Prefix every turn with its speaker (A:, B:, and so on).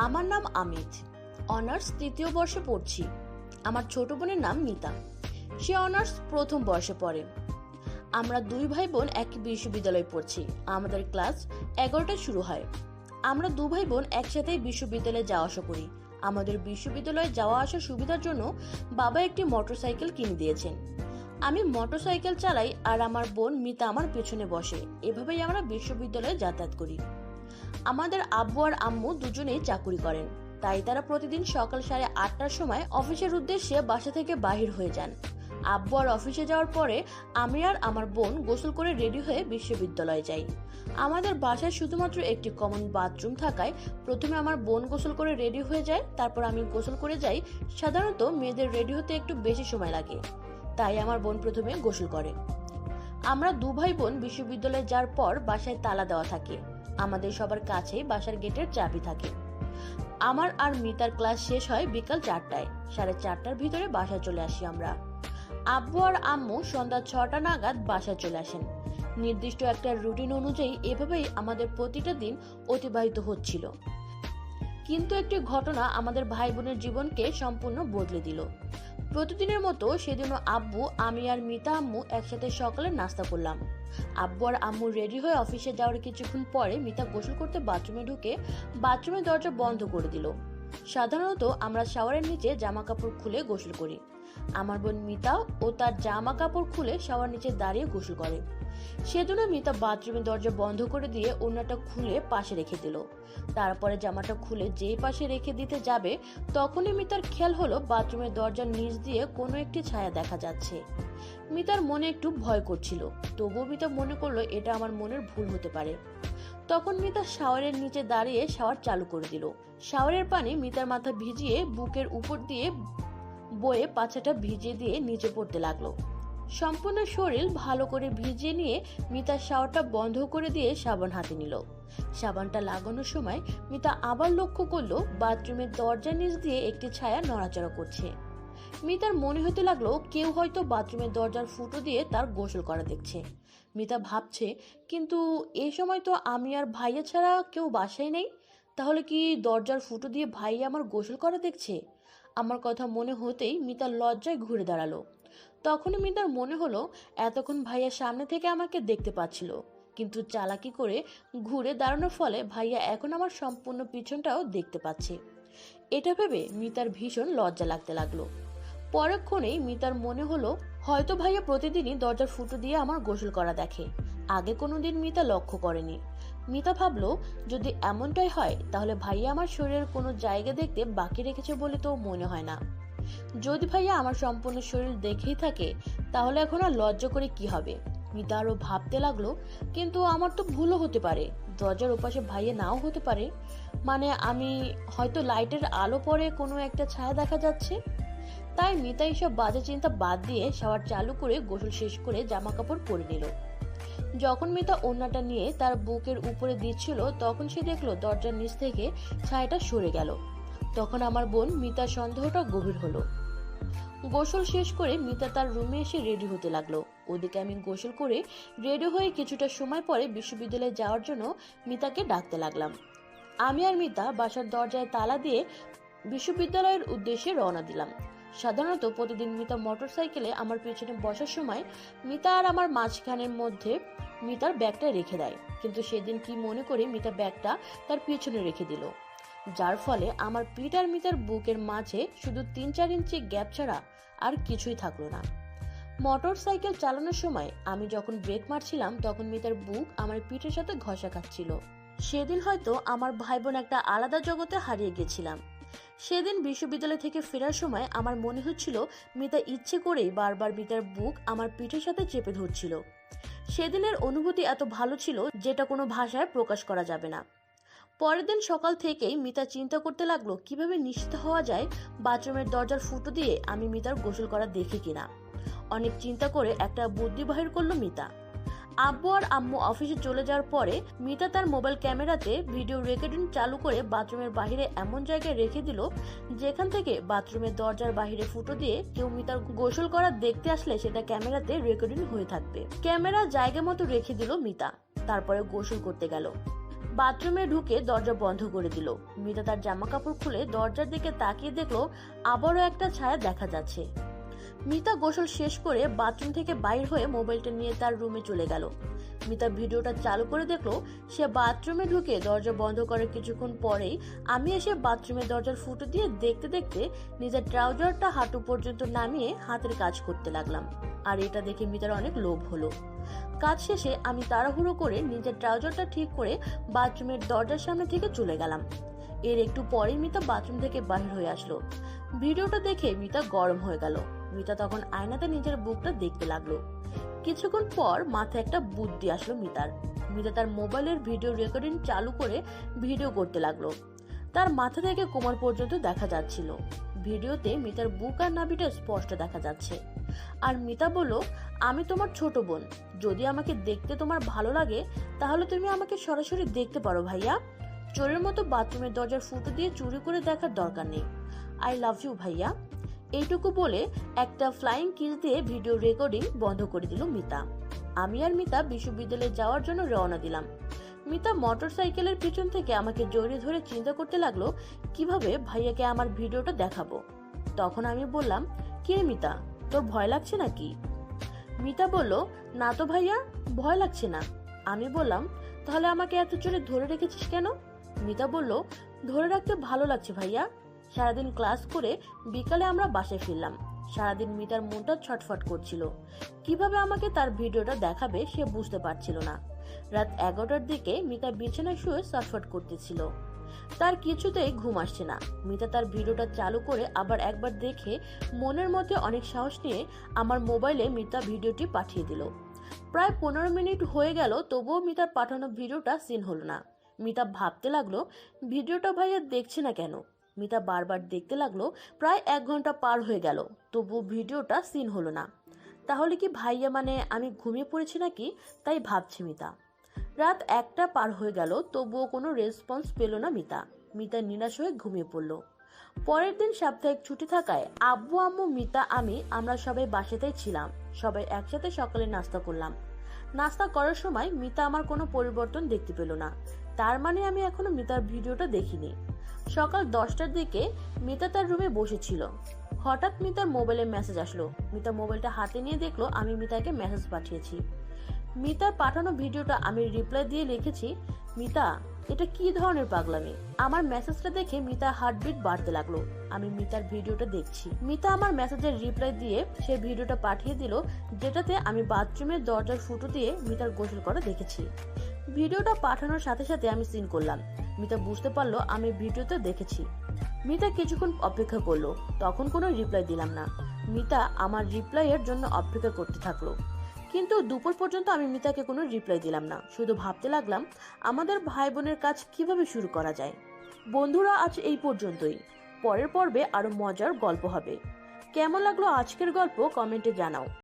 A: আমার নাম আমিত। অনার্স তৃতীয় বর্ষে পড়ছি। আমার ছোট বোনের নাম মিতা, সে অনার্স প্রথম বর্ষে পড়ে। আমরা দুই ভাই বোন একই বিশ্ববিদ্যালয়ে পড়ছি। আমাদের ক্লাস 11টায় শুরু হয়। আমরা দু ভাই বোন একসাথেই বিশ্ববিদ্যালয়ে যাওয়া আসা করি। আমাদের বিশ্ববিদ্যালয়ে যাওয়া আসার সুবিধার জন্য বাবা একটি মোটরসাইকেল কিনে দিয়েছেন। আমি মোটরসাইকেল চালাই আর আমার বোন মিতা আমার পেছনে বসে। এভাবেই আমরা বিশ্ববিদ্যালয়ে যাতায়াত করি। আমাদের আব্বু আর আম্মু দুজনেই চাকরি করেন, তাই তারা প্রতিদিন সকাল 8:30টার সময় অফিসের উদ্দেশ্যে বাসা থেকে বাহির হয়ে যান। আব্বু আর অফিসে যাওয়ার পরে আমি আর আমার বোন গোসল করে রেডি হয়ে বিশ্ববিদ্যালয়ে যাই। আমাদের বাসায় শুধুমাত্র একটি কমন বাথরুম থাকায় প্রথমে আমার বোন গোসল করে রেডি হয়ে যায়, তারপর আমি গোসল করে যাই। সাধারণত মেয়েদের রেডি হতে একটু বেশি সময় লাগে, তাই আমার বোন প্রথমে গোসল করে। আমরা দু ভাই বোন বিশ্ববিদ্যালয়ে যাওয়ার পর বাসায় তালা দেওয়া থাকে। আমাদের সবার কাছেই বাসার গেটের চাবি থাকে। আমার আর মিতার ক্লাস শেষ হয় বিকাল 4টায়। 4:30টার ভিতরে বাসায় চলে আসি আমরা। আব্বু আর আম্মু সন্ধ্যা 6টা নাগাদ বাসায় চলে আসেন। নির্দিষ্ট একটা রুটিন অনুযায়ী এভাবেই আমাদের প্রতিটা দিন অতিবাহিত হচ্ছিল। কিন্তু একটি ঘটনা আমাদের ভাই বোনের জীবনকে সম্পূর্ণ বদলে দিল। প্রতিদিনের মতো সেদিনও আব্বু, আমি আর মিতা আম্মু একসাথে সকালে নাস্তা করলাম। আব্বু আর আম্মু রেডি হয়ে অফিসে যাওয়ার কিছুক্ষণ পরে মিতা গোসল করতে বাথরুমে ঢুকে বাথরুমের দরজা বন্ধ করে দিল। সাধারণত আমরা শাওয়ারের নিচে জামা কাপড় খুলে গোসল করি। আমার বোন মিতা ও তার জামা কাপড় খুলে শাওয়ার নিচে দাঁড়িয়ে গোসল করে। সেদিনও মিতা বাথরুমের দরজা বন্ধ করে দিয়ে ওড়নাটা খুলে পাশে রেখে দিল। তারপরে জামাটা খুলে যেই পাশে রেখে দিতে যাবে তখনই মিতার খেয়াল হলো বাথরুমের দরজার নিচ দিয়ে কোনো একটি ছায়া দেখা যাচ্ছে। মিতার মনে একটু ভয় করছিল, তবুও মিতা মনে করলো এটা আমার মনের ভুল হতে পারে। তখন মিতা শাওয়ারের নিচে দাঁড়িয়ে শাওয়ার চালু করে দিল। শাওয়ারের পানি মিতার মাথা ভিজিয়ে বুকের উপর দিয়ে বয়ে পাছাটা ভিজিয়ে দিয়ে নিচে পড়তে লাগলো। সম্পূর্ণ শরীর ভালো করে ভিজিয়ে নিয়ে মিতা শাওয়ারটা বন্ধ করে দিয়ে সাবান হাতে নিল। সাবানটা লাগানোর সময় মিতা আবার লক্ষ্য করলো বাথরুমের দরজার নিচ দিয়ে একটি ছায়া নড়াচড়া করছে। মিতার মনে হতে লাগলো কেউ হয়তো বাথরুমের দরজার ফুটো দিয়ে তার গোসল করা দেখছে। মিতা ভাবছে, কিন্তু এই সময় তো আমি আর ভাইয়া ছাড়া কেউ বাসায় নেই, তাহলে কি দরজার ফুটো দিয়ে ভাইয়া আমার গোসল করা দেখছে? আমার কথা মনে হতেই মিতা লজ্জায় ঘুরে দাঁড়ালো। তখনই মিতার মনে হলো এতক্ষণ ভাইয়া সামনে থেকে আমাকে দেখতে পাচ্ছিল, কিন্তু চালাকি করে ঘুরে দাঁড়ানোর ফলে ভাইয়া এখন আমার সম্পূর্ণ পিছনটাও দেখতে পাচ্ছে। এটা ভেবে মিতার ভীষণ লজ্জা লাগতে লাগলো। পরক্ষণেই মিতার মনে হলো হয়তো ভাইয়া প্রতিদিনই দরজার ফুটো দিয়ে আমার গোসল করা দেখে, আগে কোনোদিন মিতা লক্ষ্য করেনি। মিতা ভাবলো যদি এমনটাই হয় তাহলে ভাইয়া আমার শরীরের কোনো জায়গা দেখতে বাকি রেখেছে বলে তো মনে হয় না। যদি ভাইয়া আমার সম্পূর্ণ শরীর দেখেই থাকে তাহলে এখন আর লজ্জা করে কি হবে? মিতা আরো ভাবতে লাগলো, কিন্তু আমার তো ভুলও হতে পারে, দরজার ওপাশে ভাইয়া নাও হতে পারে, মানে আমি হয়তো লাইটের আলো পড়ে কোনো একটা ছায়া দেখা যাচ্ছে। তাই মিতা এইসব বাজে চিন্তা বাদ দিয়ে শাওয়ার চালু করে গোসল শেষ করে জামা কাপড় পরে নিল। যখন মিতা ওড়নাটা নিয়ে তার বুকের উপরে দিচ্ছিল তখন সে দেখলো দরজার নিচ থেকে ছায়াটা সরে গেল। তখন আমার বোন মিতার সন্দেহটা গভীর হলো। গোসল শেষ করে মিতা তার রুমে এসে রেডি হতে লাগলো। ওদিকে আমি গোসল করে রেডি হয়ে কিছুটা সময় পরে বিশ্ববিদ্যালয়ে যাওয়ার জন্য মিতাকে ডাকতে লাগলাম। আমি আর মিতা বাসার দরজায় তালা দিয়ে বিশ্ববিদ্যালয়ের উদ্দেশ্যে রওনা দিলাম। সাধারণত প্রতিদিন মিতা মোটরসাইকেলে আমার পেছনে বসার সময় মিতা আর আমার মাঝখানের মধ্যে মিতার ব্যাগটা রেখে দেয়, কিন্তু সেদিন কি মনে করে মিতা ব্যাগটা তার পেছনে রেখে দিল, যার ফলে আমার পিঠ আর মিতার বুকের মাঝে শুধু 3-4 ইঞ্চি গ্যাপ ছাড়া আর কিছুই থাকলো না। মোটরসাইকেল চালানোর সময় আমি যখন ব্রেক মারছিলাম তখন মিতার বুক আমার পিঠের সাথে ঘষা খাচ্ছিল। সেদিন হয়তো আমার ভাই বোন একটা আলাদা জগতে হারিয়ে গেছিলাম। সেদিন বিশ্ববিদ্যালয় থেকে ফেরার সময় আমার মনে হচ্ছিল মিতা ইচ্ছে করেই বারবার মিতার বুক আমার পিঠের সাথে চেপে ধরছিল। সেদিনের অনুভূতি এত ভালো ছিল যেটা কোনো ভাষায় প্রকাশ করা যাবে না। পরের দিন সকাল থেকেই মিতা চিন্তা করতে লাগলো কিভাবে নিশ্চিত হওয়া যায় বাথরুমের দরজার ফুটো দিয়ে আমি মিতার গোসল করা দেখি কিনা। অনেক চিন্তা করে একটা বুদ্ধি বাহির করলো মিতা। আব্বু আর আম্মু অফিসে চলে যাওয়ার পরে মিতা তার মোবাইল ক্যামেরাতে ভিডিও রেকর্ডিং চালু করে বাথরুমের বাইরে এমন জায়গায় রেখে দিল যেখান থেকে বাথরুমের দরজার বাইরে ফুটো দিয়ে কেউ মিতার গোসল করা দেখতে আসলে সেটা ক্যামেরাতে রেকর্ডিং হয়ে থাকবে। ক্যামেরা জায়গা মতো রেখে দিল মিতা, তারপরে গোসল করতে গেল। বাথরুমে ঢুকে দরজা বন্ধ করে দিল। মিতা তার জামা কাপড় খুলে দরজার দিকে তাকিয়ে দেখলো আবারও একটা ছায়া দেখা যাচ্ছে। মিতা গোসল শেষ করে বাথরুম থেকে বাইর হয়ে মোবাইলটা নিয়ে তার রুমে চলে গেল। মিতা ভিডিওটা চালু করে দেখলো সে বাথরুমে ঢুকে দরজা বন্ধ করার কিছুক্ষণ পরেই আমি এসে বাথরুমের দরজার ফুটো দিয়ে দেখতে দেখতে নিজের ট্রাউজারটা হাঁটু পর্যন্ত নামিয়ে হাতের কাজ করতে লাগলাম। আর এটা দেখে মিতার অনেক লোভ হলো। কাজ শেষে আমি তাড়াহুড়ো করে নিজের ট্রাউজারটা ঠিক করে বাথরুমের দরজার সামনে থেকে চলে গেলাম। এর একটু পরেই মিতা বাথরুম থেকে বাহির হয়ে আসলো। ভিডিওটা দেখে মিতা গরম হয়ে গেল। মিতা তখন আয়নাতে নিজের বুকটা দেখতে লাগলো। কিছুক্ষণ পর মাথায় একটা বুদ্ধি আসলো মিতার। মিতা তার মোবাইলের ভিডিও রেকর্ডিং চালু করে ভিডিও করতে লাগলো। তার মাথা থেকে কোমর পর্যন্ত দেখা যাচ্ছিল। ভিডিওতে মিতার বুক আর নাভিটা স্পষ্ট দেখা যাচ্ছে। আর মিতা বলল, আমি তোমার ছোট বোন, যদি আমাকে দেখতে তোমার ভালো লাগে তাহলে তুমি আমাকে সরাসরি দেখতে পারো ভাইয়া। চোরের মতো বাথরুমের দরজার ফুটো দিয়ে চুরি করে দেখার দরকার নেই। আই লাভ ইউ ভাইয়া। এইটুকু বলে একটা ফ্লাইং কিস দিয়ে ভিডিও রেকর্ডিং বন্ধ করে দিল মিতা। আমি আর মিতা বিশ্ববিদ্যালয়ে যাওয়ার জন্য রওনা দিলাম। মিতা মোটরসাইকেলের পিছন থেকে আমাকে জড়িয়ে ধরে চিন্তা করতে লাগলো কিভাবে ভাইয়াকে আমার ভিডিওটা দেখাবো। তখন আমি বললাম, কি রে মিতা, তোর ভয় লাগছে নাকি? মিতা বলল, না তো ভাইয়া, ভয় লাগছে না। আমি বললাম, তাহলে আমাকে এত জোরে ধরে রেখেছিস কেন? মিতা বলল, ধরে রাখতে ভালো লাগছে ভাইয়া। সারাদিন ক্লাস করে বিকালে আমরা বাসায় ফিরলাম। সারাদিন মিতার মনটা ছটফট করছিল। কিভাবে আমাকে তার ভিডিওটা দেখাবে সে বুঝতে পারছিল না। রাত 11টার দিকে মিতা বিছানায় শুয়ে ছটফট করতেছিল। তার কিছুতেই ঘুম আসছে না। মিতা তার ভিডিওটা চালু করে আবার একবার দেখে মনের মধ্যে অনেক সাহস নিয়ে আমার মোবাইলে মিতা ভিডিওটি পাঠিয়ে দিল। প্রায় 15 মিনিট হয়ে গেল, তবুও মিতার পাঠানো ভিডিওটা সিন হলো না। মিতা ভাবতে লাগলো, ভিডিওটা ভাইয়া দেখছে না কেন। মিতা বারবার দেখতে লাগলো। প্রায় 1 ঘন্টা পার হয়ে গেল, তবুও ভিডিওটা সিন হলো না। তাহলে কি ভাইয়া মানে আমি ঘুমিয়ে পড়েছি নাকি, তাই ভাবছে মিতা। রাত 1টা পার হয়ে গেল, তবুও কোনো রেসপন্স পেল না মিতা। মিতা নিরাশ হয়ে ঘুমিয়ে পড়ল। পরের দিন সাপ্তাহিক ছুটি থাকায় আব্বু আম্মু মিতা আমরা সবাই বাসাতেই ছিলাম। সবাই একসাথে সকালে নাস্তা করলাম। নাস্তা করার সময় মিতা আমার কোনো পরিবর্তন দেখতে পেল না। তার মানে আমি এখনো মিতার ভিডিওটা দেখিনি। সকাল 10টার দিকে মিতা তার রুমে বসেছিল। হঠাৎ মিতার মোবাইলে মেসেজ আসলো। মিতা মোবাইলটা হাতে নিয়ে দেখলো আমি মিতাকে মেসেজ পাঠিয়েছি। মিতার পাঠানো ভিডিওটা আমি রিপ্লাই দিয়ে লিখেছি, মিতা এটা কি ধরনের পাগলামি। আমার মেসেজটা দেখে মিতার হার্টবিট বাড়তে লাগলো। আমি মিতার ভিডিওটা দেখছি। মিতা আমার মেসেজের রিপ্লাই দিয়ে সে ভিডিওটা পাঠিয়ে দিল, যেটাতে আমি বাথরুমের দরজার ফুটো দিয়ে মিতার গোসল করা দেখেছি। ভিডিওটা পাঠানোর সাথে সাথে আমি সিন করলাম। মিতা বুঝতে পারলো আমি ভিডিওতে দেখেছি। মিতা কিছুক্ষণ অপেক্ষা করলো, তখন কোনো রিপ্লাই দিলাম না। মিতা আমার রিপ্লাইয়ের জন্য অপেক্ষা করতে থাকলো। কিন্তু দুপুর পর্যন্ত আমি মিতাকে কোনো রিপ্লাই দিলাম না। শুধু ভাবতে লাগলাম আমাদের ভাই বোনের কাজ কিভাবে শুরু করা যায়। বন্ধুরা, আজ এই পর্যন্তই। পরের পর্বে আরো মজার গল্প হবে। কেমন লাগলো আজকের গল্প কমেন্টে জানাও।